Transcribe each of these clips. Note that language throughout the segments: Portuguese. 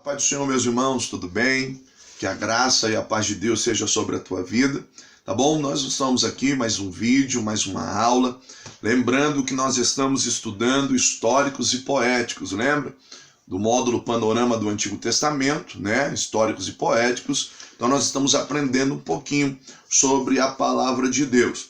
Pai do Senhor, meus irmãos, tudo bem? Que a graça e a paz de Deus seja sobre a tua vida, tá bom? Nós estamos aqui, mais um vídeo, mais uma aula, lembrando que nós estamos estudando históricos e poéticos, lembra? Do módulo Panorama do Antigo Testamento, né? Históricos e poéticos. Então nós estamos aprendendo um pouquinho sobre a palavra de Deus.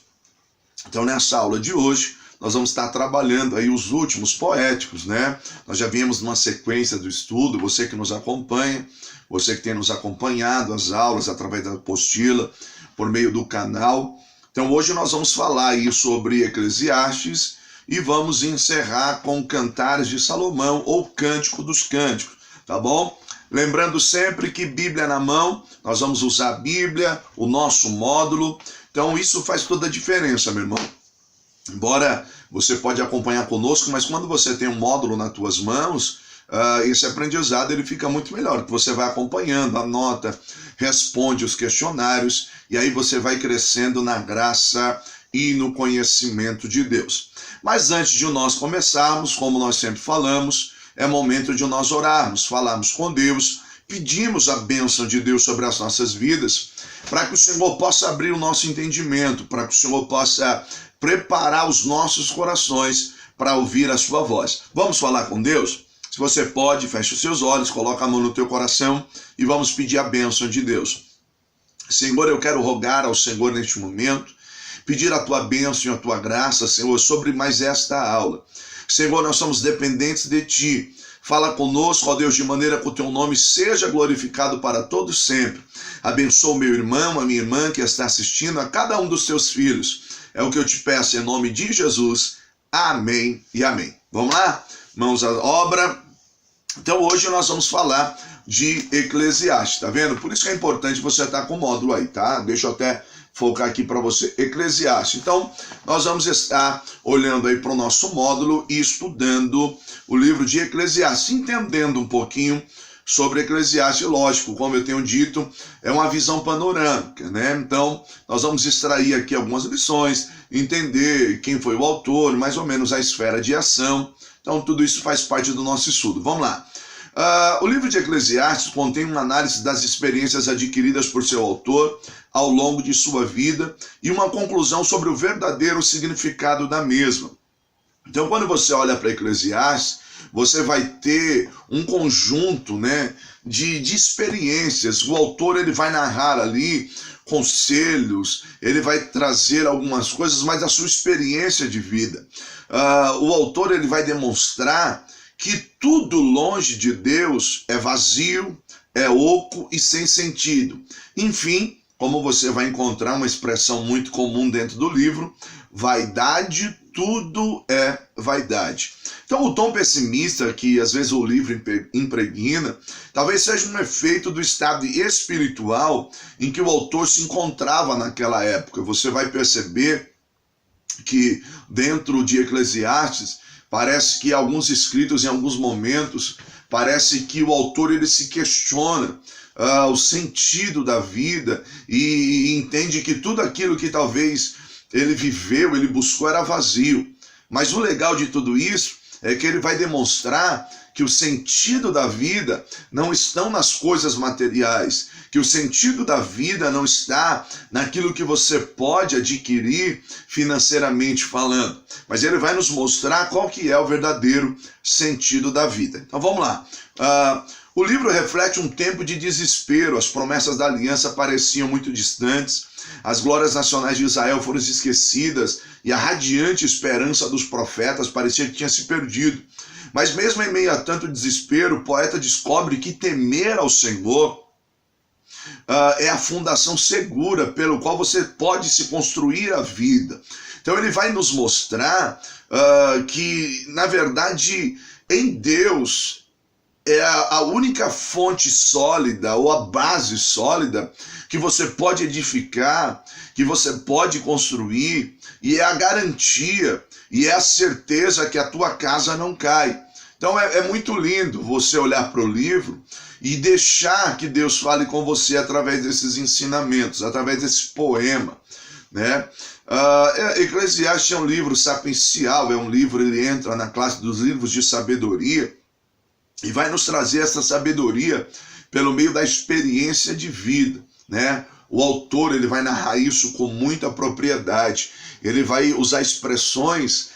Então nessa aula de hoje, nós vamos estar trabalhando aí os últimos poéticos, né? Nós já viemos numa sequência do estudo, você que nos acompanha, você que tem nos acompanhado as aulas através da apostila, por meio do canal. Então hoje nós vamos falar aí sobre Eclesiastes e vamos encerrar com Cantares de Salomão ou Cântico dos Cânticos, tá bom? Lembrando sempre que Bíblia na mão, nós vamos usar a Bíblia, o nosso módulo, então isso faz toda a diferença, meu irmão. Embora você pode acompanhar conosco, mas quando você tem um módulo nas tuas mãos, esse aprendizado ele fica muito melhor, porque você vai acompanhando, anota, responde os questionários, e aí você vai crescendo na graça e no conhecimento de Deus. Mas antes de nós começarmos, como nós sempre falamos, é momento de nós orarmos, falarmos com Deus, pedimos a bênção de Deus sobre as nossas vidas, para que o Senhor possa abrir o nosso entendimento, para que o Senhor possa preparar os nossos corações para ouvir a sua voz. Vamos falar com Deus? Se você pode, feche os seus olhos, coloca a mão no teu coração e vamos pedir a bênção de Deus. Senhor, eu quero rogar ao Senhor neste momento, pedir a tua bênção e a tua graça, Senhor, sobre mais esta aula. Senhor, nós somos dependentes de ti. Fala conosco, ó Deus, de maneira que o teu nome seja glorificado para todos sempre. Abençoa o meu irmão, a minha irmã que está assistindo, a cada um dos teus filhos. É o que eu te peço em nome de Jesus. Amém e amém. Vamos lá? Mãos à obra. Então hoje nós vamos falar de Eclesiastes, tá vendo? Por isso que é importante você estar com o módulo aí, tá? Deixa eu até focar aqui para você. Eclesiastes. Então nós vamos estar olhando aí para o nosso módulo e estudando o livro de Eclesiastes, entendendo um pouquinho sobre Eclesiastes. Lógico, como eu tenho dito, é uma visão panorâmica, né? Então, nós vamos extrair aqui algumas lições, entender quem foi o autor, mais ou menos a esfera de ação. Então, tudo isso faz parte do nosso estudo. Vamos lá. O livro de Eclesiastes contém uma análise das experiências adquiridas por seu autor ao longo de sua vida e uma conclusão sobre o verdadeiro significado da mesma. Então, quando você olha para Eclesiastes, você vai ter um conjunto, né, de experiências. O autor ele vai narrar ali conselhos, ele vai trazer algumas coisas, mas a sua experiência de vida. O autor ele vai demonstrar que tudo longe de Deus é vazio, é oco e sem sentido. Enfim, como você vai encontrar uma expressão muito comum dentro do livro, vaidade, tudo é vaidade. Então o tom pessimista que às vezes o livro impregna, talvez seja um efeito do estado espiritual em que o autor se encontrava naquela época. Você vai perceber que dentro de Eclesiastes, parece que alguns escritos em alguns momentos, parece que o autor ele se questiona o sentido da vida e entende que tudo aquilo que talvez ele viveu, ele buscou era vazio. Mas o legal de tudo isso é que ele vai demonstrar que o sentido da vida não está nas coisas materiais, que o sentido da vida não está naquilo que você pode adquirir financeiramente falando, mas ele vai nos mostrar qual que é o verdadeiro sentido da vida. Então vamos lá. O livro reflete um tempo de desespero, as promessas da aliança pareciam muito distantes, as glórias nacionais de Israel foram esquecidas e a radiante esperança dos profetas parecia que tinha se perdido. Mas mesmo em meio a tanto desespero, o poeta descobre que temer ao Senhor é a fundação segura pelo qual você pode se construir a vida. Então ele vai nos mostrar que, na verdade, em Deus é a única fonte sólida ou a base sólida que você pode edificar, que você pode construir, e é a garantia e é a certeza que a tua casa não cai. Então é muito lindo você olhar para o livro e deixar que Deus fale com você através desses ensinamentos, através desse poema, né? Eclesiastes é um livro sapiencial, é um livro, ele entra na classe dos livros de sabedoria, e vai nos trazer essa sabedoria pelo meio da experiência de vida, né? O autor, ele vai narrar isso com muita propriedade. Ele vai usar expressões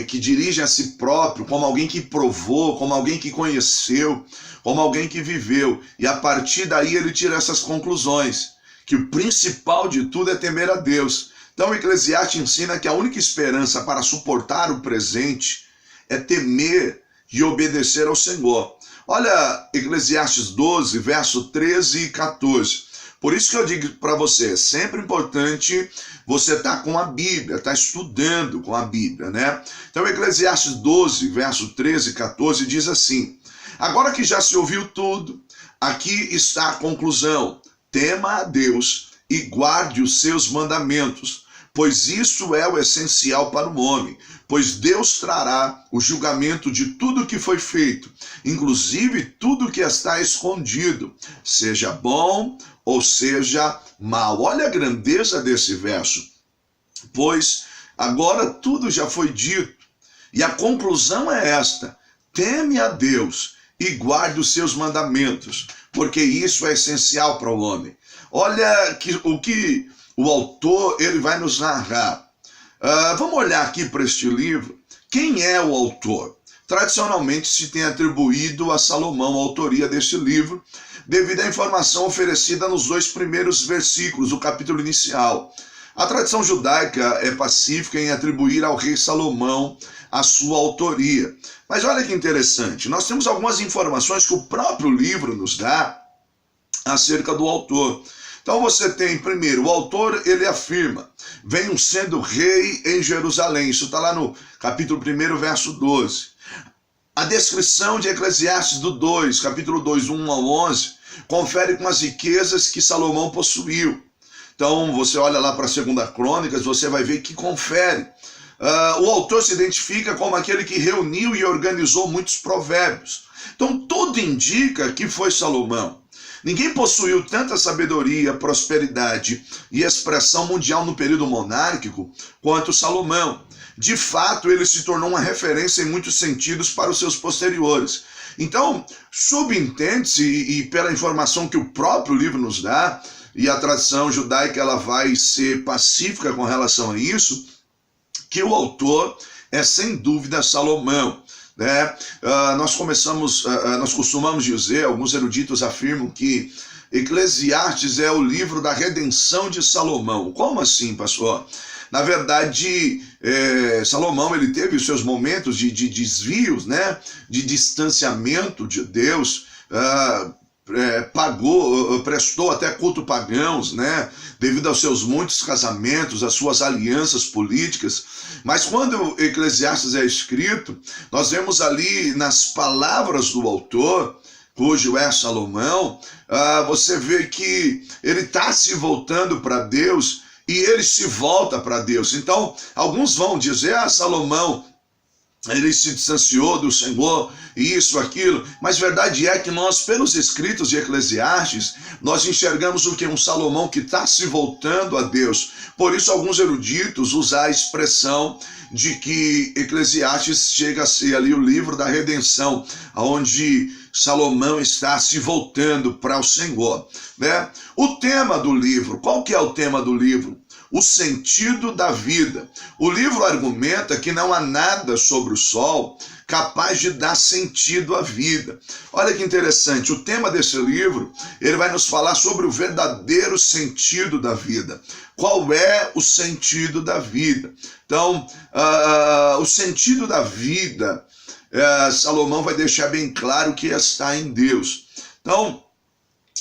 que dirigem a si próprio, como alguém que provou, como alguém que conheceu, como alguém que viveu. E a partir daí ele tira essas conclusões, que o principal de tudo é temer a Deus. Então o Eclesiastes ensina que a única esperança para suportar o presente é temer e obedecer ao Senhor. Olha Eclesiastes 12, verso 13 e 14. Por isso que eu digo para você, é sempre importante você estar com a Bíblia, estar estudando com a Bíblia, né? Então Eclesiastes 12, verso 13 e 14 diz assim: agora que já se ouviu tudo, aqui está a conclusão: tema a Deus e guarde os seus mandamentos, pois isso é o essencial para o homem, pois Deus trará o julgamento de tudo que foi feito, inclusive tudo que está escondido, seja bom ou seja mal. Olha a grandeza desse verso. Pois agora tudo já foi dito, e a conclusão é esta: teme a Deus e guarde os seus mandamentos, porque isso é essencial para o homem. Olha o que o autor ele vai nos narrar. Vamos olhar aqui para este livro. Quem é o autor? Tradicionalmente se tem atribuído a Salomão a autoria deste livro, devido à informação oferecida nos 2 primeiros versículos do capítulo inicial. A tradição judaica é pacífica em atribuir ao rei Salomão a sua autoria. Mas olha que interessante, nós temos algumas informações que o próprio livro nos dá acerca do autor. Então você tem, primeiro, o autor, ele afirma: venham sendo rei em Jerusalém. Isso está lá no capítulo 1, verso 12. A descrição de Eclesiastes do 2, capítulo 2, 1 ao 11, confere com as riquezas que Salomão possuiu. Então você olha lá para a 2 Crônicas, você vai ver que confere. O autor se identifica como aquele que reuniu e organizou muitos provérbios. Então tudo indica que foi Salomão. Ninguém possuiu tanta sabedoria, prosperidade e expressão mundial no período monárquico quanto Salomão. De fato, ele se tornou uma referência em muitos sentidos para os seus posteriores. Então, subentende-se, e pela informação que o próprio livro nos dá, e a tradição judaica ela vai ser pacífica com relação a isso, que o autor é sem dúvida Salomão. Né? Nós costumamos dizer, alguns eruditos afirmam que Eclesiastes é o livro da redenção de Salomão. Como assim, pastor? Na verdade, Salomão ele teve os seus momentos de desvios, né? De distanciamento de Deus, prestou até culto pagãos, né? Devido aos seus muitos casamentos, às suas alianças políticas. Mas quando Eclesiastes é escrito, nós vemos ali nas palavras do autor, cujo é Salomão, você vê que ele está se voltando para Deus e ele se volta para Deus. Então, alguns vão dizer: Salomão, ele se distanciou do Senhor, isso, aquilo. Mas verdade é que nós, pelos escritos de Eclesiastes, nós enxergamos o que? Um Salomão que está se voltando a Deus. Por isso, alguns eruditos usam a expressão de que Eclesiastes chega a ser ali o livro da redenção, onde Salomão está se voltando para o Senhor, né? O tema do livro, qual que é o tema do livro? O sentido da vida. O livro argumenta que não há nada sobre o sol capaz de dar sentido à vida. Olha que interessante, o tema desse livro, ele vai nos falar sobre o verdadeiro sentido da vida. Qual é o sentido da vida? Então, o sentido da vida, Salomão vai deixar bem claro que está em Deus. Então,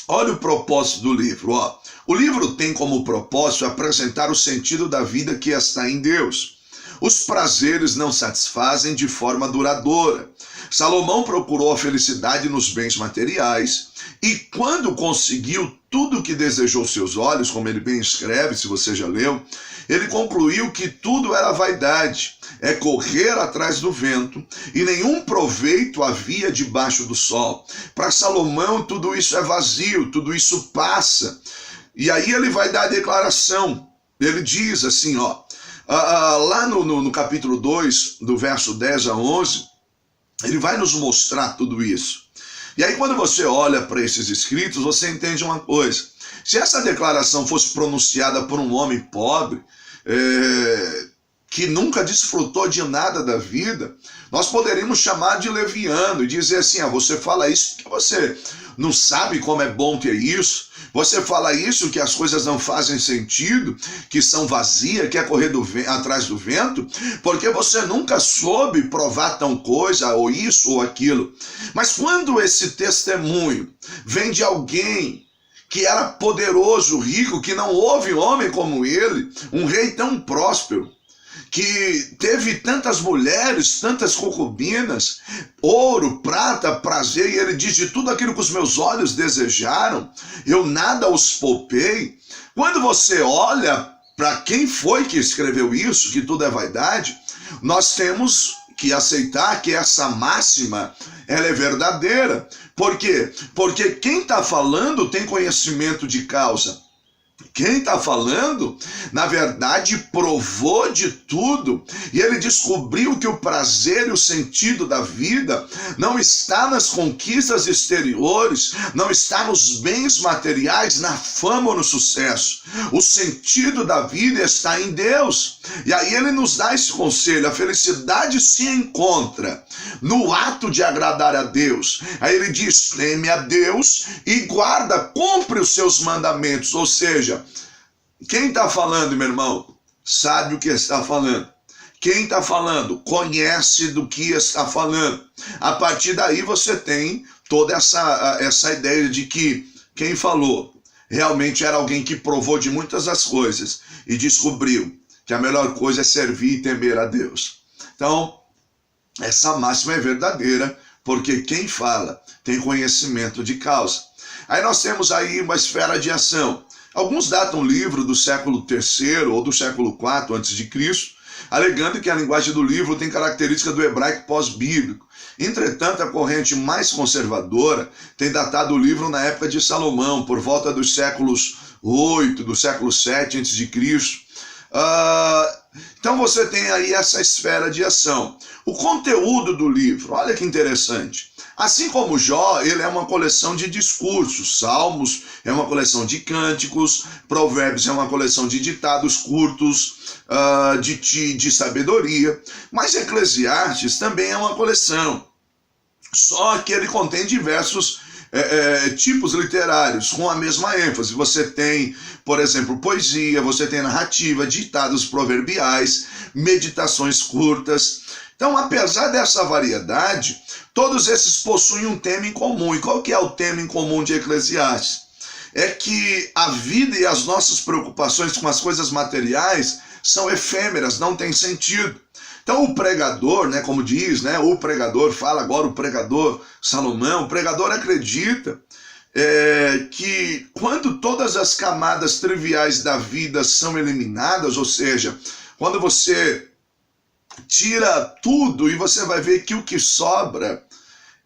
olha o propósito do livro, ó. O livro tem como propósito apresentar o sentido da vida que está em Deus. Os prazeres não satisfazem de forma duradoura. Salomão procurou a felicidade nos bens materiais e quando conseguiu tudo o que desejou seus olhos, como ele bem escreve, se você já leu, ele concluiu que tudo era vaidade, é correr atrás do vento e nenhum proveito havia debaixo do sol. Para Salomão tudo isso é vazio, tudo isso passa. E aí ele vai dar a declaração, ele diz assim, ó, lá no capítulo 2, do verso 10 a 11, Ele vai nos mostrar tudo isso. E aí quando você olha para esses escritos, você entende uma coisa. Se essa declaração fosse pronunciada por um homem pobre, que nunca desfrutou de nada da vida, nós poderíamos chamar de leviano e dizer assim, você fala isso porque você não sabe como é bom ter isso, você fala isso que as coisas não fazem sentido, que são vazias, quer correr atrás do vento, porque você nunca soube provar tal coisa, ou isso ou aquilo. Mas quando esse testemunho vem de alguém que era poderoso, rico, que não houve homem como ele, um rei tão próspero, que teve tantas mulheres, tantas concubinas, ouro, prata, prazer, e ele diz, de tudo aquilo que os meus olhos desejaram, eu nada os poupei. Quando você olha para quem foi que escreveu isso, que tudo é vaidade, nós temos que aceitar que essa máxima, ela é verdadeira. Por quê? Porque quem está falando tem conhecimento de causa. Quem está falando, na verdade, provou de tudo, e ele descobriu que o prazer e o sentido da vida não está nas conquistas exteriores, não está nos bens materiais, na fama ou no sucesso. O sentido da vida está em Deus. E aí ele nos dá esse conselho, a felicidade se encontra no ato de agradar a Deus. Aí ele diz, teme a Deus e guarda, cumpre os seus mandamentos, ou seja, quem está falando, meu irmão, sabe o que está falando. Quem está falando, conhece do que está falando. A partir daí você tem toda essa ideia de que quem falou realmente era alguém que provou de muitas das coisas e descobriu que a melhor coisa é servir e temer a Deus. Então, essa máxima é verdadeira, porque quem fala tem conhecimento de causa. Aí nós temos aí uma esfera de ação. Alguns datam o livro do século III ou do século IV a.C., alegando que a linguagem do livro tem característica do hebraico pós-bíblico. Entretanto, a corrente mais conservadora tem datado o livro na época de Salomão, por volta dos séculos VIII, do século VII a.C. Então você tem aí essa esfera de ação. O conteúdo do livro, olha que interessante. Assim como Jó, ele é uma coleção de discursos, Salmos é uma coleção de cânticos, Provérbios é uma coleção de ditados curtos, de sabedoria, mas Eclesiastes também é uma coleção, só que ele contém diversos tipos literários com a mesma ênfase. Você tem, por exemplo, poesia, você tem narrativa, ditados proverbiais, meditações curtas. Então, apesar dessa variedade, todos esses possuem um tema em comum. E qual que é o tema em comum de Eclesiastes? É que a vida e as nossas preocupações com as coisas materiais são efêmeras, não tem sentido. Então o pregador, como diz, o pregador, fala agora o pregador Salomão, o pregador acredita que quando todas as camadas triviais da vida são eliminadas, ou seja, quando você tira tudo e você vai ver que o que sobra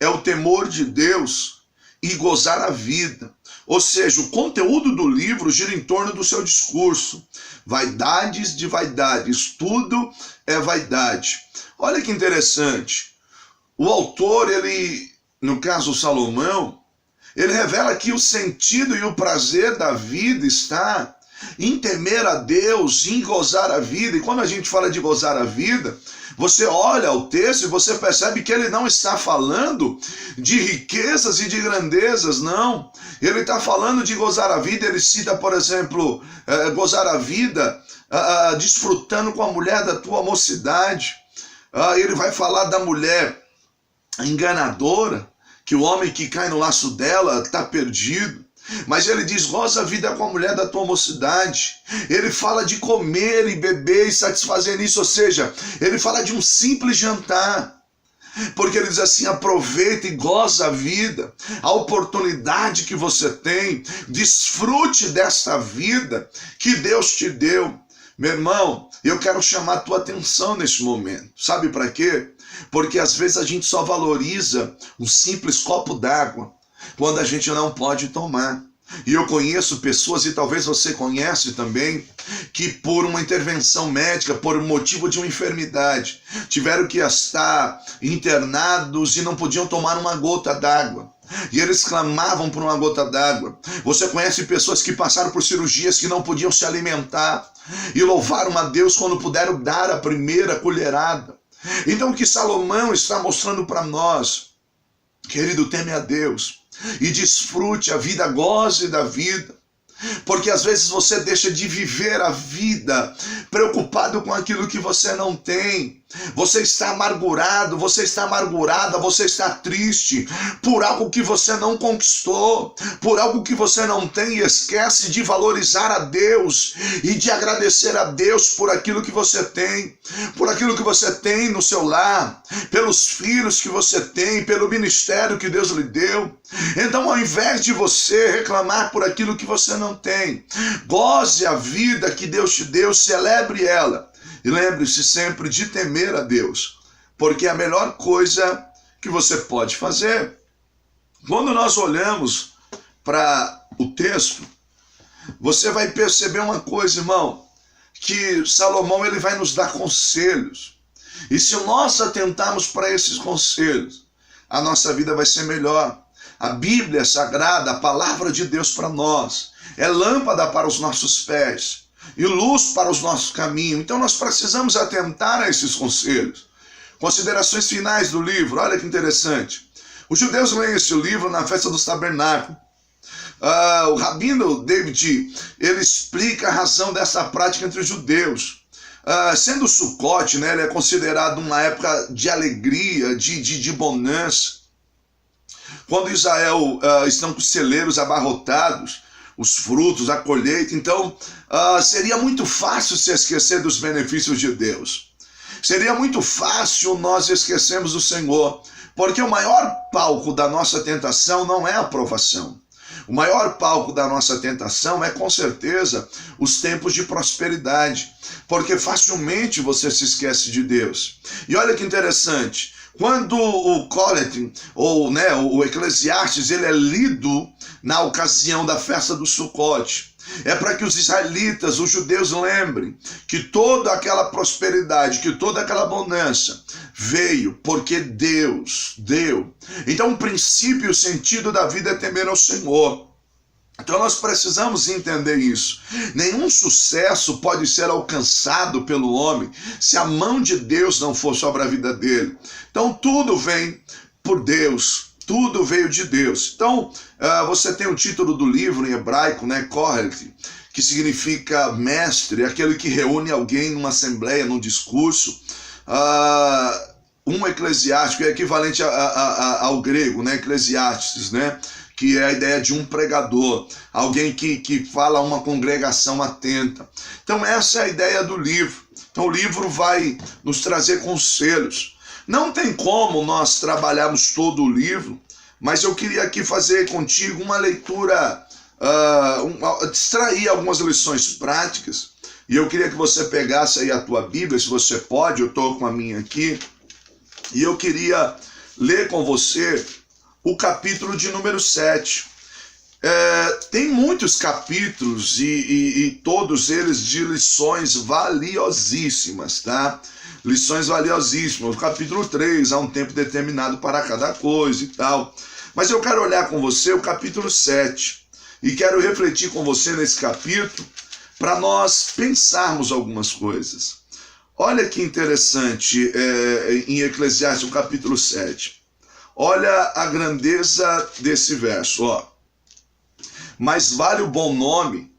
é o temor de Deus e gozar a vida. Ou seja, o conteúdo do livro gira em torno do seu discurso. Vaidades de vaidades, tudo é vaidade. Olha que interessante. O autor, no caso Salomão, ele revela que o sentido e o prazer da vida está em temer a Deus, em gozar a vida. E quando a gente fala de gozar a vida, você olha o texto e você percebe que ele não está falando de riquezas e de grandezas, não. Ele está falando de gozar a vida. Ele cita, por exemplo, gozar a vida desfrutando com a mulher da tua mocidade. Ele vai falar da mulher enganadora, que o homem que cai no laço dela está perdido. Mas ele diz, goza a vida com a mulher da tua mocidade. Ele fala de comer e beber e satisfazer nisso, ou seja, ele fala de um simples jantar. Porque ele diz assim, aproveita e goza a vida, a oportunidade que você tem, desfrute desta vida que Deus te deu. Meu irmão, eu quero chamar a tua atenção neste momento. Sabe para quê? Porque às vezes a gente só valoriza um simples copo d'água quando a gente não pode tomar. E eu conheço pessoas, e talvez você conhece também, que por uma intervenção médica, por motivo de uma enfermidade, tiveram que estar internados e não podiam tomar uma gota d'água. E eles clamavam por uma gota d'água. Você conhece pessoas que passaram por cirurgias que não podiam se alimentar e louvaram a Deus quando puderam dar a primeira colherada. Então o que Salomão está mostrando para nós, querido, teme a Deus e desfrute a vida, goze da vida. Porque às vezes você deixa de viver a vida preocupado com aquilo que você não tem. Você está amargurado, você está amargurada, você está triste por algo que você não conquistou, por algo que você não tem, e esquece de valorizar a Deus e de agradecer a Deus por aquilo que você tem, por aquilo que você tem no seu lar, pelos filhos que você tem, pelo ministério que Deus lhe deu. Então, ao invés de você reclamar por aquilo que você não tem, goze a vida que Deus te deu, celebre ela. E lembre-se sempre de temer a Deus, porque é a melhor coisa que você pode fazer. Quando nós olhamos para o texto, você vai perceber uma coisa, irmão, que Salomão ele vai nos dar conselhos. E se nós atentarmos para esses conselhos, a nossa vida vai ser melhor. A Bíblia Sagrada, a palavra de Deus para nós, é lâmpada para os nossos pés e luz para os nossos caminhos. Então nós precisamos atentar a esses conselhos. Considerações finais do livro, olha que interessante. Os judeus leem esse livro na festa dos tabernáculos. O rabino David, ele explica a razão dessa prática entre os judeus. Sendo o Sucote, né, ele é considerado uma época de alegria, de bonança. Quando Israel estão com os celeiros abarrotados, os frutos, a colheita, então seria muito fácil se esquecer dos benefícios de Deus. Seria muito fácil nós esquecermos do Senhor, porque o maior palco da nossa tentação não é a provação. O maior palco da nossa tentação é, com certeza, os tempos de prosperidade, porque facilmente você se esquece de Deus. E olha que interessante, quando o Colete, ou né, o Eclesiastes, ele é lido na ocasião da festa do Sucote, é para que os israelitas, os judeus, lembrem que toda aquela prosperidade, que toda aquela bonança veio porque Deus deu. Então o princípio e o sentido da vida é temer ao Senhor. Então nós precisamos entender isso. Nenhum sucesso pode ser alcançado pelo homem se a mão de Deus não for sobre a vida dele. Então tudo vem por Deus, tudo veio de Deus. Então você tem o título do livro em hebraico, né, Kohelet, que significa mestre, aquele que reúne alguém numa assembleia, num discurso. Um eclesiástico é equivalente ao grego, né, Eclesiastes, né? Que é a ideia de um pregador, alguém que fala a uma congregação atenta. Então essa é a ideia do livro. Então o livro vai nos trazer conselhos. Não tem como nós trabalharmos todo o livro, mas eu queria aqui fazer contigo uma leitura, extrair algumas lições práticas, e eu queria que você pegasse aí a tua Bíblia, se você pode, eu estou com a minha aqui, e eu queria ler com você o capítulo de número 7. Tem muitos capítulos e todos eles de lições valiosíssimas, tá? Lições valiosíssimas. O capítulo 3, há um tempo determinado para cada coisa e tal. Mas eu quero olhar com você o capítulo 7 e quero refletir com você nesse capítulo para nós pensarmos algumas coisas. Olha que interessante em Eclesiastes, o capítulo 7. Olha a grandeza desse verso, ó. Mais vale o bom nome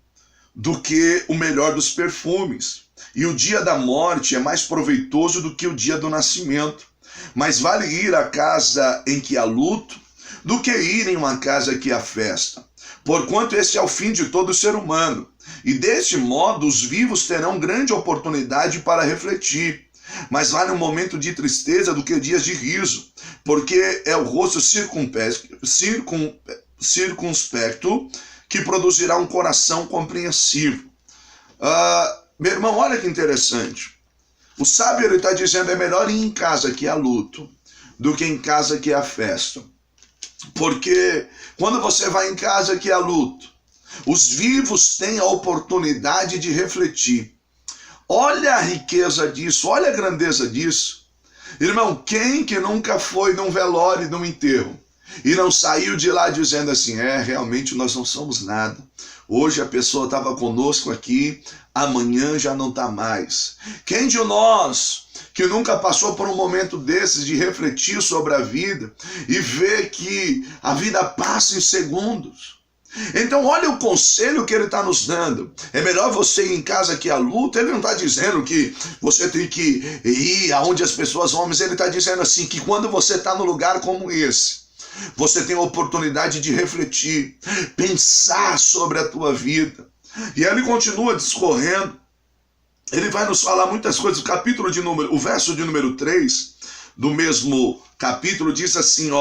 do que o melhor dos perfumes, e o dia da morte é mais proveitoso do que o dia do nascimento. Mais vale ir à casa em que há luto do que ir em uma casa que há festa, porquanto este é o fim de todo ser humano, e deste modo os vivos terão grande oportunidade para refletir. Mais vale um momento de tristeza do que dias de riso, porque é o rosto circunspecto que produzirá um coração compreensivo. Meu irmão, olha que interessante. O sábio ele está dizendo é melhor ir em casa que há luto do que em casa que há festa. Porque quando você vai em casa que há luto, Os vivos têm a oportunidade de refletir. Olha a riqueza disso, olha a grandeza disso. Irmão, quem que nunca foi num velório, num enterro, e não saiu de lá dizendo assim, realmente nós não somos nada. Hoje a pessoa estava conosco aqui, amanhã já não está mais. Quem de nós que nunca passou por um momento desses de refletir sobre a vida e ver que a vida passa em segundos? Então olha o conselho que ele está nos dando. É melhor você ir em casa que a luta. Ele não está dizendo que você tem que ir aonde as pessoas vão, mas ele está dizendo assim, que quando você está num lugar como esse, você tem a oportunidade de refletir, pensar sobre a tua vida. E ele continua discorrendo. Ele vai nos falar muitas coisas. O verso de número 3 do mesmo capítulo diz assim,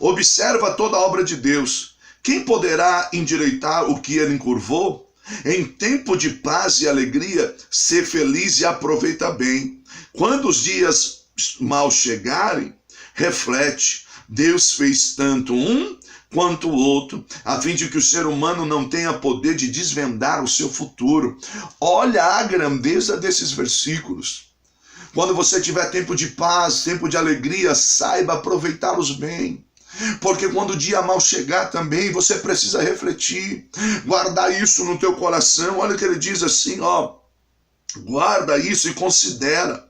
observa toda a obra de Deus. Quem poderá endireitar o que ele encurvou? Em tempo de paz e alegria, ser feliz e aproveita bem. Quando os dias mal chegarem, reflete. Deus fez tanto um quanto o outro, a fim de que o ser humano não tenha poder de desvendar o seu futuro. Olha a grandeza desses versículos. Quando você tiver tempo de paz, tempo de alegria, saiba aproveitá-los bem. Porque quando o dia mal chegar também, você precisa refletir, guardar isso no teu coração. Olha o que ele diz assim, guarda isso e considera,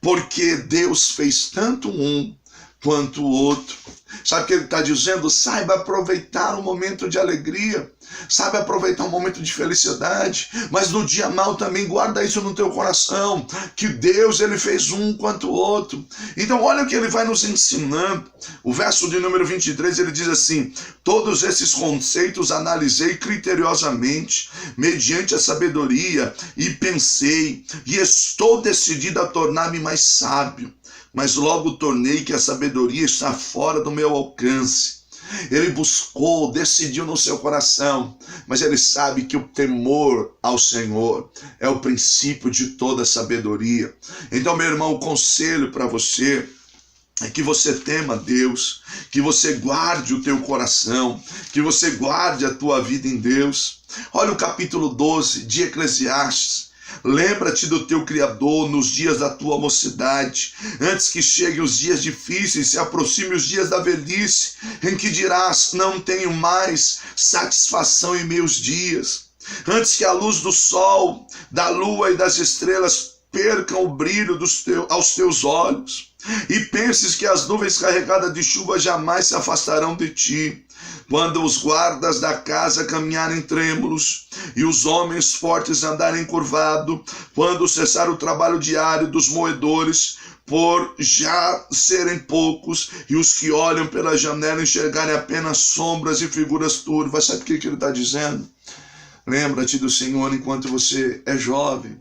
porque Deus fez tanto um quanto o outro. Sabe o que ele está dizendo? Saiba aproveitar um momento de alegria, saiba aproveitar um momento de felicidade, mas no dia mal também guarda isso no teu coração, que Deus ele fez um quanto o outro. Então olha o que ele vai nos ensinando. O verso de número 23, ele diz assim, todos esses conceitos analisei criteriosamente, mediante a sabedoria, e pensei, e estou decidido a tornar-me mais sábio. Mas logo tornei que a sabedoria está fora do meu alcance. Ele buscou, decidiu no seu coração, mas ele sabe que o temor ao Senhor é o princípio de toda sabedoria. Então, meu irmão, o conselho para você é que você tema Deus, que você guarde o teu coração, que você guarde a tua vida em Deus. Olha o capítulo 12 de Eclesiastes. Lembra-te do teu Criador nos dias da tua mocidade, antes que cheguem os dias difíceis, se aproxime os dias da velhice, em que dirás, não tenho mais satisfação em meus dias. Antes que a luz do sol, da lua e das estrelas percam o brilho aos teus olhos, e penses que as nuvens carregadas de chuva jamais se afastarão de ti. Quando os guardas da casa caminharem trêmulos e os homens fortes andarem curvados, quando cessar o trabalho diário dos moedores, por já serem poucos, e os que olham pela janela enxergarem apenas sombras e figuras turvas. Sabe o que ele está dizendo? Lembra-te do Senhor enquanto você é jovem.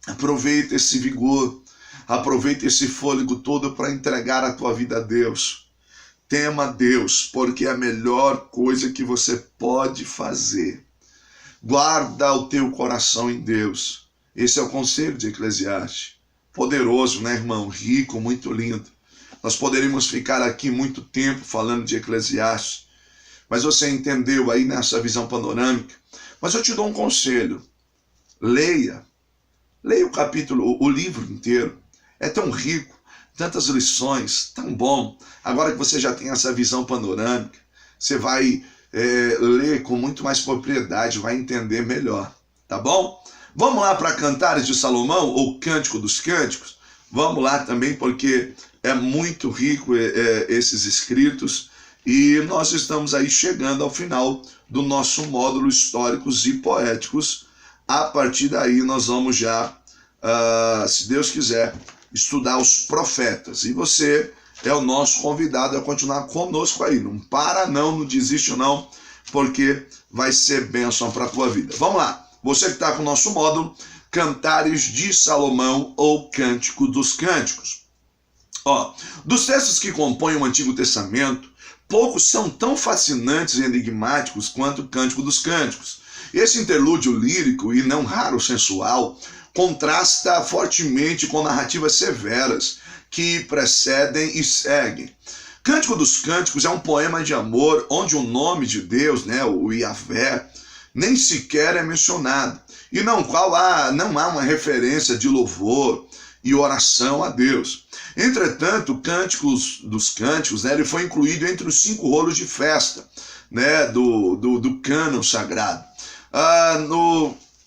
Aproveita esse vigor, aproveita esse fôlego todo para entregar a tua vida a Deus. Tema Deus, porque é a melhor coisa que você pode fazer. Guarda o teu coração em Deus. Esse é o conselho de Eclesiastes. Poderoso, né, irmão? Rico, muito lindo. Nós poderíamos ficar aqui muito tempo falando de Eclesiastes, mas você entendeu aí nessa visão panorâmica. Mas eu te dou um conselho. Leia o capítulo, o livro inteiro. É tão rico. Tantas lições, tão bom. Agora que você já tem essa visão panorâmica, você vai ler com muito mais propriedade, vai entender melhor, tá bom? Vamos lá para Cantares de Salomão, ou Cântico dos Cânticos? Vamos lá também, porque é muito rico esses escritos, e nós estamos aí chegando ao final do nosso módulo Históricos e Poéticos. A partir daí nós vamos já, se Deus quiser, estudar os profetas. E você é o nosso convidado a continuar conosco aí. Não para não, não desiste não, porque vai ser bênção para a tua vida. Vamos lá. Você que está com o nosso módulo, Cantares de Salomão ou Cântico dos Cânticos. Dos textos que compõem o Antigo Testamento, poucos são tão fascinantes e enigmáticos quanto o Cântico dos Cânticos. Esse interlúdio lírico e não raro sensual contrasta fortemente com narrativas severas que precedem e seguem. Cântico dos Cânticos é um poema de amor onde o nome de Deus, o Yahvé, nem sequer é mencionado, e não há uma referência de louvor e oração a Deus. Entretanto, Cânticos dos Cânticos, né, ele foi incluído entre os 5 rolos de festa, né, do cânon sagrado.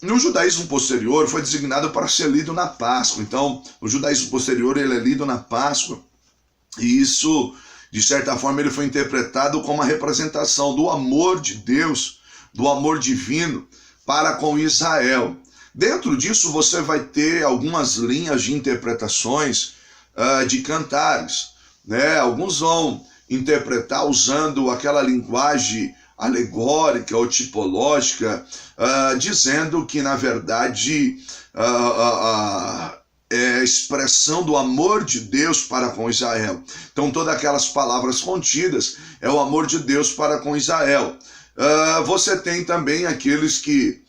No judaísmo posterior, foi designado para ser lido na Páscoa. Então, o judaísmo posterior ele é lido na Páscoa, e isso, de certa forma, ele foi interpretado como a representação do amor de Deus, do amor divino para com Israel. Dentro disso, você vai ter algumas linhas de interpretações de cantares, né? Alguns vão interpretar usando aquela linguagem alegórica ou tipológica, dizendo que, na verdade, é a expressão do amor de Deus para com Israel. Então, todas aquelas palavras contidas é o amor de Deus para com Israel. Você tem também aqueles que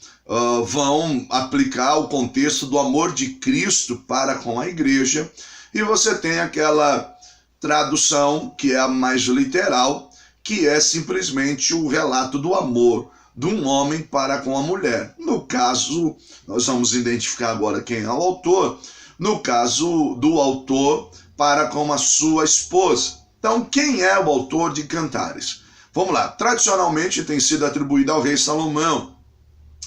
vão aplicar o contexto do amor de Cristo para com a igreja, e você tem aquela tradução que é a mais literal, que é simplesmente o relato do amor de um homem para com a mulher. No caso, nós vamos identificar agora quem é o autor, no caso do autor para com a sua esposa. Então, quem é o autor de Cantares? Vamos lá, tradicionalmente tem sido atribuído ao rei Salomão.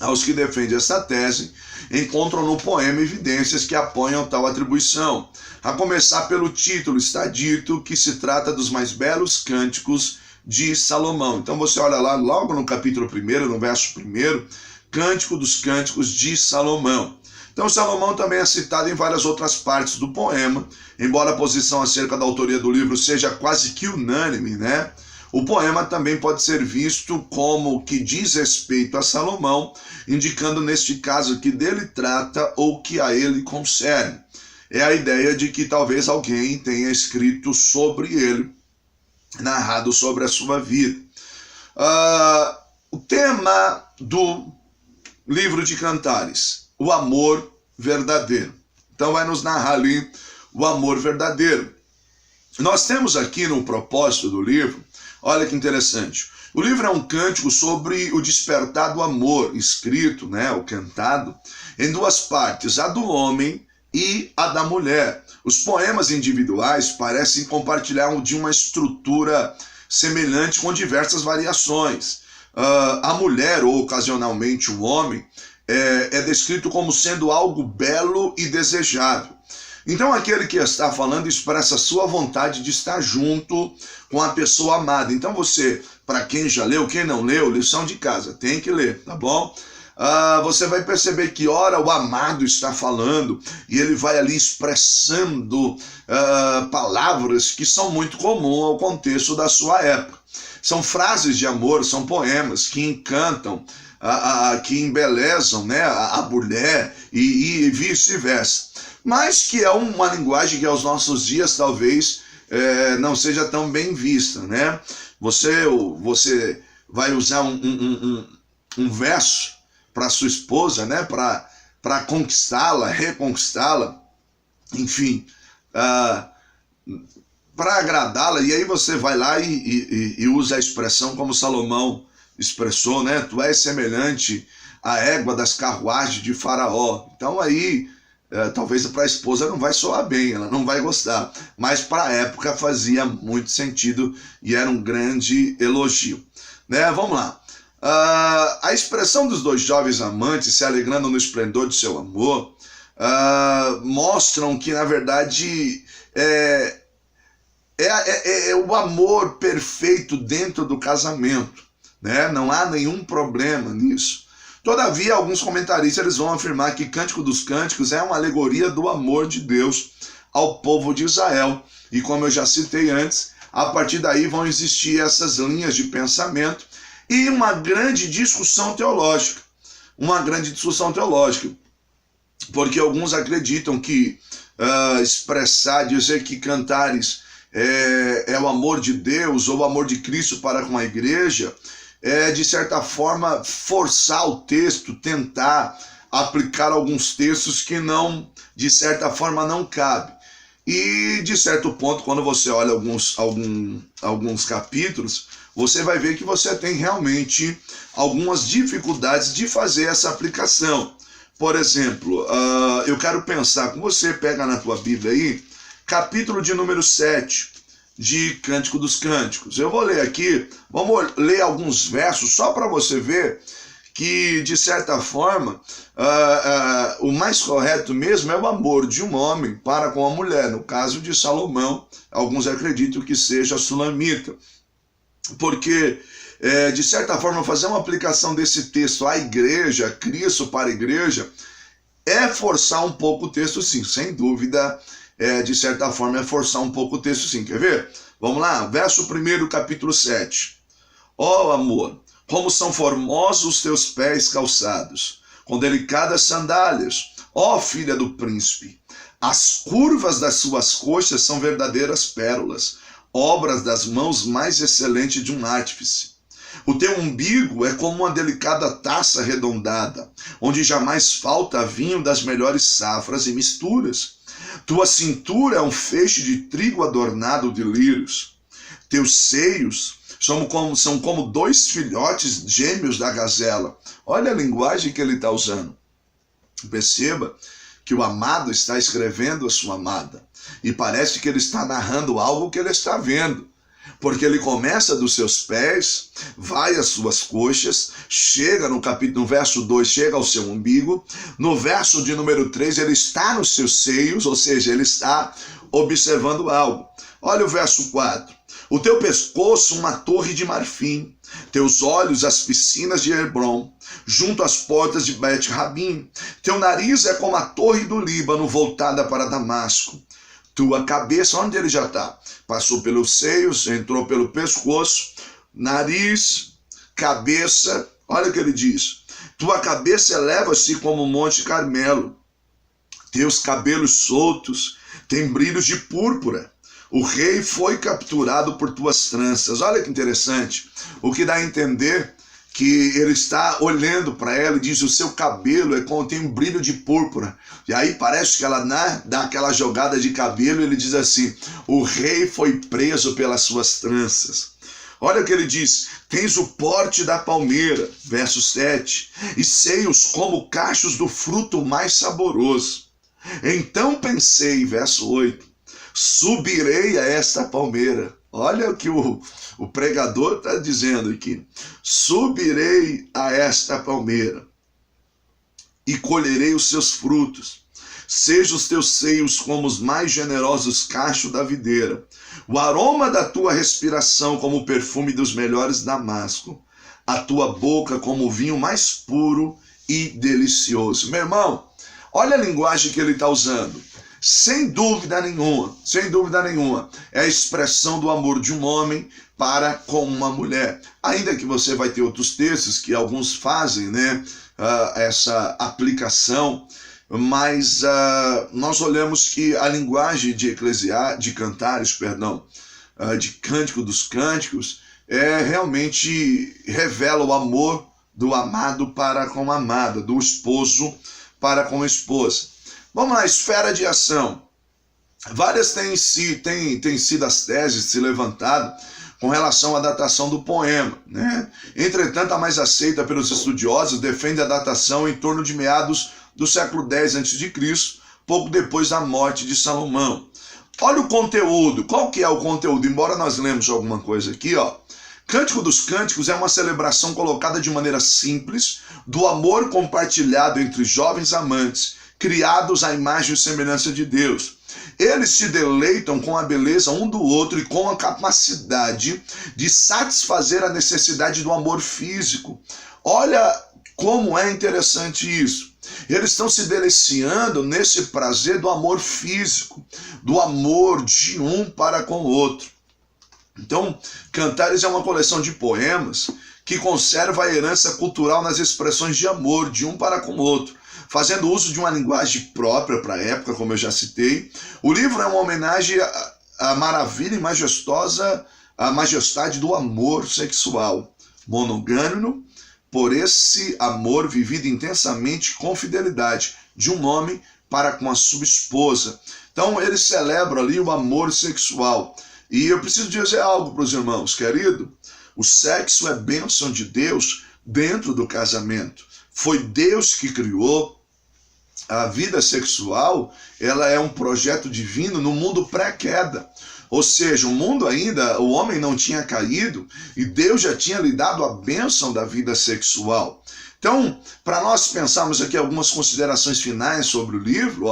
Aos que defendem essa tese, encontram no poema evidências que apoiam tal atribuição. A começar pelo título, está dito que se trata dos mais belos cânticos de Salomão. Então você olha lá, logo no capítulo 1, no verso 1, Cântico dos Cânticos de Salomão. Então Salomão também é citado em várias outras partes do poema, embora a posição acerca da autoria do livro seja quase que unânime, né? O poema também pode ser visto como que diz respeito a Salomão, indicando neste caso que dele trata ou que a ele concerne. É a ideia de que talvez alguém tenha escrito sobre ele, narrado sobre a sua vida. O tema do livro de Cantares, o amor verdadeiro. Então vai nos narrar ali o amor verdadeiro. Nós temos aqui no propósito do livro, olha que interessante, o livro é um cântico sobre o despertar do amor, escrito, né, ou cantado, em 2 partes, a do homem e a da mulher. Os poemas individuais parecem compartilhar de uma estrutura semelhante com diversas variações. A mulher, ou ocasionalmente o homem, é descrito como sendo algo belo e desejável. Então aquele que está falando expressa a sua vontade de estar junto com a pessoa amada. Então você, para quem já leu, quem não leu, lição de casa, tem que ler, tá bom? Você vai perceber que ora o amado está falando e ele vai ali expressando palavras que são muito comuns ao contexto da sua época. São frases de amor, são poemas que encantam, que embelezam, né, a mulher e vice-versa. Mas que é uma linguagem que aos nossos dias talvez não seja tão bem vista, né? Você vai usar um verso para sua esposa, né? Para conquistá-la, reconquistá-la, enfim, para agradá-la, e aí você vai lá e usa a expressão como Salomão expressou, né? Tu és semelhante à égua das carruagens de Faraó. Então aí talvez para a esposa não vai soar bem, ela não vai gostar, mas para a época fazia muito sentido e era um grande elogio, né? Vamos lá. A expressão dos 2 jovens amantes se alegrando no esplendor de seu amor mostram que na verdade é o amor perfeito dentro do casamento, né? Não há nenhum problema nisso. Todavia, alguns comentaristas eles vão afirmar que Cântico dos Cânticos é uma alegoria do amor de Deus ao povo de Israel. E como eu já citei antes, a partir daí vão existir essas linhas de pensamento e uma grande discussão teológica. Porque alguns acreditam que dizer que Cantares é o amor de Deus ou o amor de Cristo para com a igreja, de certa forma, forçar o texto, tentar aplicar alguns textos que não, de certa forma, não cabe. E, de certo ponto, quando você olha alguns capítulos, você vai ver que você tem realmente algumas dificuldades de fazer essa aplicação. Por exemplo, eu quero pensar com você, pega na tua Bíblia aí, capítulo de número 7 de Cântico dos Cânticos. Eu vou ler aqui, vamos ler alguns versos só para você ver que, de certa forma, o mais correto mesmo é o amor de um homem para com a mulher. No caso de Salomão, alguns acreditam que seja sulamita. Porque, de certa forma, fazer uma aplicação desse texto à igreja, a Cristo para a igreja, é forçar um pouco o texto, sim, sem dúvida. De certa forma, é forçar um pouco o texto, sim. Quer ver? Vamos lá, verso 1, capítulo 7. Ó amor, como são formosos os teus pés calçados, com delicadas sandálias, ó filha do príncipe. As curvas das suas coxas são verdadeiras pérolas, obras das mãos mais excelentes de um artífice. O teu umbigo é como uma delicada taça arredondada, onde jamais falta vinho das melhores safras e misturas. Tua cintura é um feixe de trigo adornado de lírios. Teus seios são como 2 filhotes gêmeos da gazela. Olha a linguagem que ele está usando. Perceba que o amado está escrevendo a sua amada. E parece que ele está narrando algo que ele está vendo. Porque ele começa dos seus pés, vai às suas coxas, chega no verso 2, chega ao seu umbigo. No verso de número 3, ele está nos seus seios, ou seja, ele está observando algo. Olha o verso 4. O teu pescoço, uma torre de marfim, teus olhos, as piscinas de Hebrom, junto às portas de Bet-Rabim. Teu nariz é como a torre do Líbano, voltada para Damasco. Tua cabeça, onde ele já está? Passou pelos seios, entrou pelo pescoço, nariz, cabeça. Olha o que ele diz. Tua cabeça eleva-se como o Monte Carmelo. Teus cabelos soltos têm brilhos de púrpura. O rei foi capturado por tuas tranças. Olha que interessante. O que dá a entender que ele está olhando para ela e diz: o seu cabelo tem um brilho de púrpura. E aí parece que ela dá aquela jogada de cabelo e ele diz assim: o rei foi preso pelas suas tranças. Olha o que ele diz: tens o porte da palmeira, verso 7, e seios como cachos do fruto mais saboroso. Então pensei, verso 8, subirei a esta palmeira. Olha o que o pregador está dizendo aqui. Subirei a esta palmeira e colherei os seus frutos. Sejam os teus seios como os mais generosos cachos da videira. O aroma da tua respiração como o perfume dos melhores damasco. A tua boca como o vinho mais puro e delicioso. Meu irmão, olha a linguagem que ele está usando. Sem dúvida nenhuma, é a expressão do amor de um homem para com uma mulher. Ainda que você vai ter outros textos que alguns fazem, né, essa aplicação, mas nós olhamos que a linguagem de Cantares, de Cântico dos Cânticos, realmente revela o amor do amado para com a amada, do esposo para com a esposa. Vamos lá, esfera de ação. Várias têm sido as teses se levantado com relação à datação do poema, né? Entretanto, a mais aceita pelos estudiosos defende a datação em torno de meados do século X a.C., pouco depois da morte de Salomão. Olha o conteúdo. Qual que é o conteúdo? Embora nós lemos alguma coisa aqui, ó. Cântico dos Cânticos é uma celebração colocada de maneira simples do amor compartilhado entre jovens amantes, criados à imagem e semelhança de Deus. Eles se deleitam com a beleza um do outro e com a capacidade de satisfazer a necessidade do amor físico. Olha como é interessante isso. Eles estão se deliciando nesse prazer do amor físico, do amor de um para com o outro. Então, Cantares é uma coleção de poemas que conserva a herança cultural nas expressões de amor de um para com o outro, fazendo uso de uma linguagem própria para a época, como eu já citei. O livro é uma homenagem à maravilha e à majestade do amor sexual, monogâmico, por esse amor vivido intensamente com fidelidade de um homem para com a sua esposa. Então ele celebra ali o amor sexual. E eu preciso dizer algo para os irmãos, querido. O sexo é bênção de Deus dentro do casamento. Foi Deus que criou. A vida sexual, ela é um projeto divino no mundo pré-queda. Ou seja, o mundo ainda, o homem não tinha caído e Deus já tinha lhe dado a bênção da vida sexual. Então, para nós pensarmos aqui algumas considerações finais sobre o livro,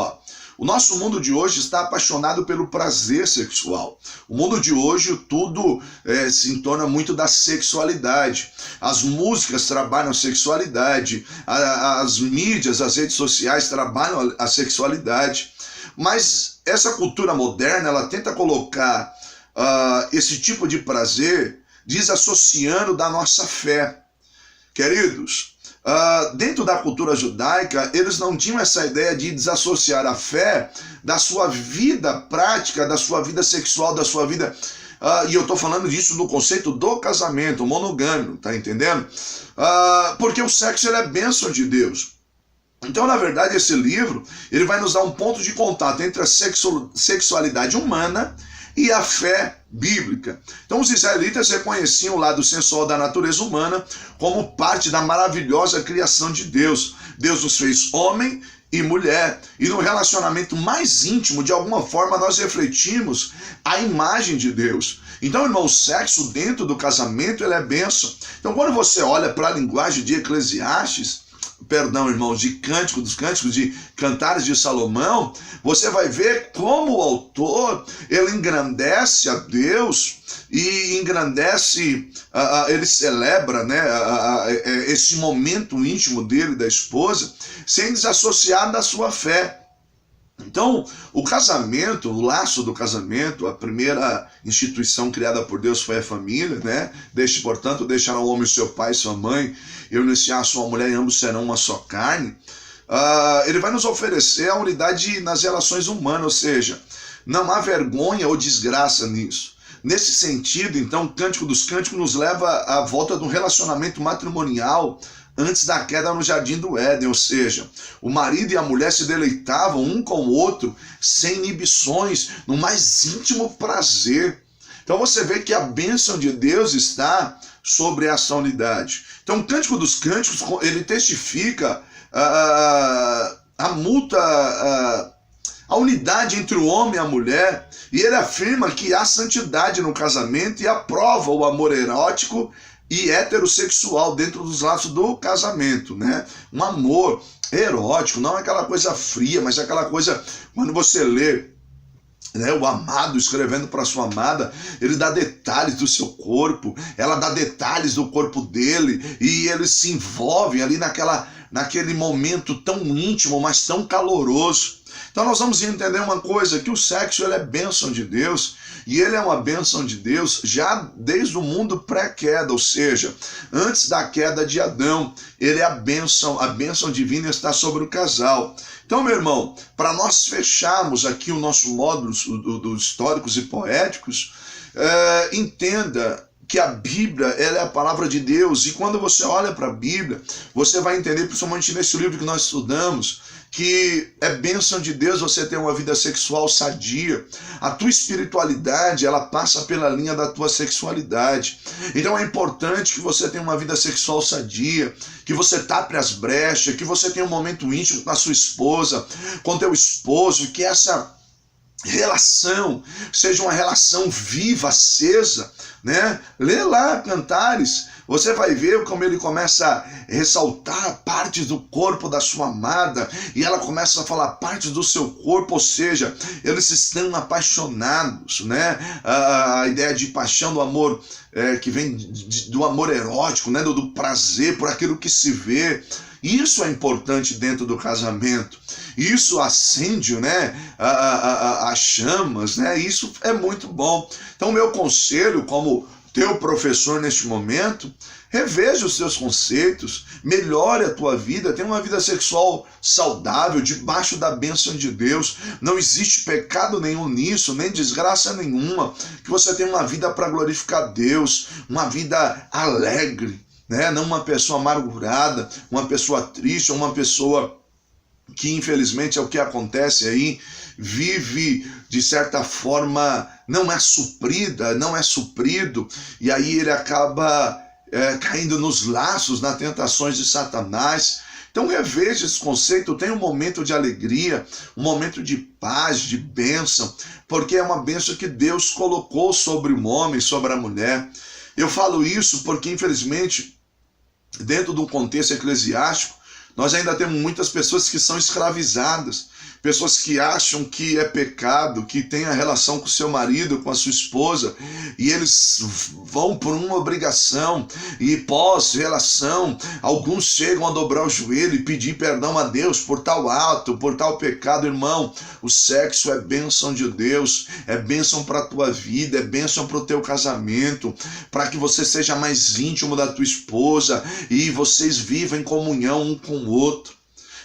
o nosso mundo de hoje está apaixonado pelo prazer sexual. O mundo de hoje, tudo se torna muito da sexualidade. As músicas trabalham a sexualidade, as mídias, as redes sociais trabalham a sexualidade. Mas essa cultura moderna, ela tenta colocar esse tipo de prazer desassociando da nossa fé. Queridos, dentro da cultura judaica, eles não tinham essa ideia de desassociar a fé da sua vida prática, da sua vida sexual, da sua vida... e eu estou falando disso no conceito do casamento, monogâmico, tá entendendo? Porque o sexo ele é bênção de Deus. Então, na verdade, esse livro ele vai nos dar um ponto de contato entre a sexualidade humana e a fé bíblica. Então, os israelitas reconheciam o lado sensual da natureza humana como parte da maravilhosa criação de Deus. Deus nos fez homem e mulher, e no relacionamento mais íntimo, de alguma forma, nós refletimos a imagem de Deus. Então, irmão, o sexo dentro do casamento ele é bênção. Então, quando você olha para a linguagem de Eclesiastes, irmãos, de Cântico dos Cânticos, de Cantares de Salomão, você vai ver como o autor, ele engrandece a Deus e engrandece, ele celebra, né, esse momento íntimo dele, da esposa, sem desassociar da sua fé. Então, o casamento, o laço do casamento, a primeira instituição criada por Deus foi a família, né? Portanto, deixará o homem seu pai e sua mãe, e unir-se a sua mulher, e ambos serão uma só carne. Ele vai nos oferecer a unidade nas relações humanas, ou seja, não há vergonha ou desgraça nisso. Nesse sentido, então, o Cântico dos Cânticos nos leva à volta de um relacionamento matrimonial antes da queda no Jardim do Éden, ou seja, o marido e a mulher se deleitavam um com o outro, sem inibições, no mais íntimo prazer. Então você vê que a bênção de Deus está sobre essa unidade. Então o Cântico dos Cânticos, ele testifica a unidade entre o homem e a mulher, e ele afirma que há santidade no casamento e aprova o amor erótico e heterossexual dentro dos laços do casamento, né? Um amor erótico, não é aquela coisa fria, mas é aquela coisa, quando você lê, né, o amado escrevendo para sua amada, ele dá detalhes do seu corpo, ela dá detalhes do corpo dele, e eles se envolvem ali naquele momento tão íntimo, mas tão caloroso. Então nós vamos entender uma coisa, que o sexo ele é bênção de Deus, e ele é uma bênção de Deus já desde o mundo pré-queda, ou seja, antes da queda de Adão, ele é a bênção divina está sobre o casal. Então, meu irmão, para nós fecharmos aqui o nosso módulo dos históricos e poéticos, entenda que a Bíblia ela é a palavra de Deus, e quando você olha para a Bíblia, você vai entender, principalmente nesse livro que nós estudamos, que é bênção de Deus você ter uma vida sexual sadia. A tua espiritualidade, ela passa pela linha da tua sexualidade. Então é importante que você tenha uma vida sexual sadia, que você tape as brechas, que você tenha um momento íntimo com a sua esposa, com teu esposo, que essa relação seja uma relação viva, acesa, né? Lê lá Cantares, você vai ver como ele começa a ressaltar partes do corpo da sua amada, e ela começa a falar partes do seu corpo, ou seja, eles estão apaixonados, né? A ideia de paixão, do amor que vem do amor erótico, né? Do prazer por aquilo que se vê. Isso é importante dentro do casamento. Isso acende, né, as chamas, né? Isso é muito bom. Então, meu conselho como teu professor neste momento, reveja os teus conceitos, melhore a tua vida, tenha uma vida sexual saudável, debaixo da bênção de Deus. Não existe pecado nenhum nisso, nem desgraça nenhuma. Que você tenha uma vida para glorificar Deus, uma vida alegre, né? Não uma pessoa amargurada, uma pessoa triste, uma pessoa que infelizmente é o que acontece aí, vive de certa forma, não é suprido, e aí ele acaba caindo nos laços, nas tentações de Satanás. Então reveja esse conceito, tenha um momento de alegria, um momento de paz, de bênção, porque é uma bênção que Deus colocou sobre o homem, sobre a mulher. Eu falo isso porque, infelizmente, dentro de um contexto eclesiástico, nós ainda temos muitas pessoas que são escravizadas, pessoas que acham que é pecado, que tem a relação com seu marido, com a sua esposa, e eles vão por uma obrigação, e pós-relação, alguns chegam a dobrar o joelho e pedir perdão a Deus por tal ato, por tal pecado. Irmão, o sexo é bênção de Deus, é bênção para a tua vida, é bênção para o teu casamento, para que você seja mais íntimo da tua esposa, e vocês vivam em comunhão um com o outro.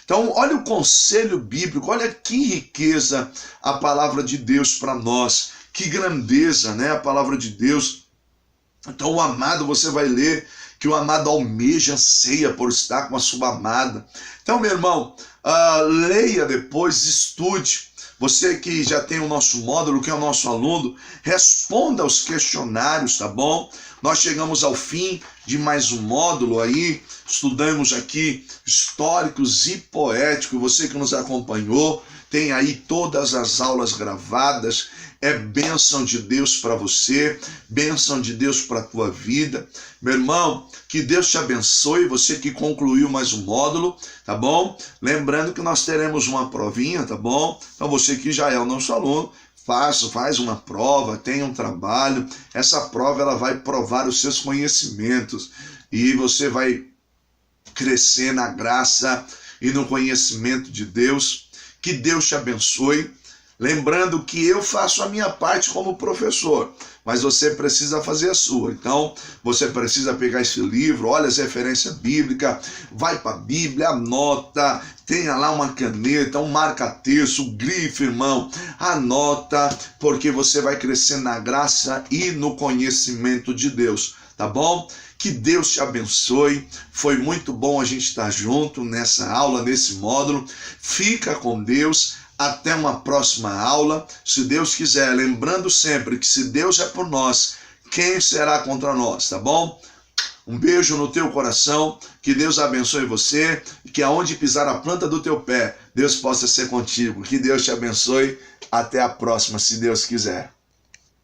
Então, olha o conselho bíblico, olha que riqueza a palavra de Deus para nós, que grandeza, né, a palavra de Deus. Então, o amado, você vai ler que o amado almeja, anseia por estar com a sua amada. Então, meu irmão, leia depois, estude. Você que já tem o nosso módulo, que é o nosso aluno, responda aos questionários, tá bom? Nós chegamos ao fim de mais um módulo aí, estudamos aqui históricos e poéticos. Você que nos acompanhou, tem aí todas as aulas gravadas. É bênção de Deus para você, bênção de Deus para a tua vida. Meu irmão, que Deus te abençoe, você que concluiu mais um módulo, tá bom? Lembrando que nós teremos uma provinha, tá bom? Então você que já é o nosso aluno, faz uma prova, tenha um trabalho. Essa prova ela vai provar os seus conhecimentos e você vai crescer na graça e no conhecimento de Deus. Que Deus te abençoe. Lembrando que eu faço a minha parte como professor, mas você precisa fazer a sua. Então, você precisa pegar esse livro, olha as referências bíblicas, vai para a Bíblia, anota, tenha lá uma caneta, um marca-texto, grife, irmão, anota, porque você vai crescer na graça e no conhecimento de Deus, tá bom? Que Deus te abençoe. Foi muito bom a gente estar junto nessa aula, nesse módulo. Fica com Deus. Até uma próxima aula, se Deus quiser. Lembrando sempre que se Deus é por nós, quem será contra nós, tá bom? Um beijo no teu coração, que Deus abençoe você, e que aonde pisar a planta do teu pé, Deus possa ser contigo. Que Deus te abençoe. Até a próxima, se Deus quiser.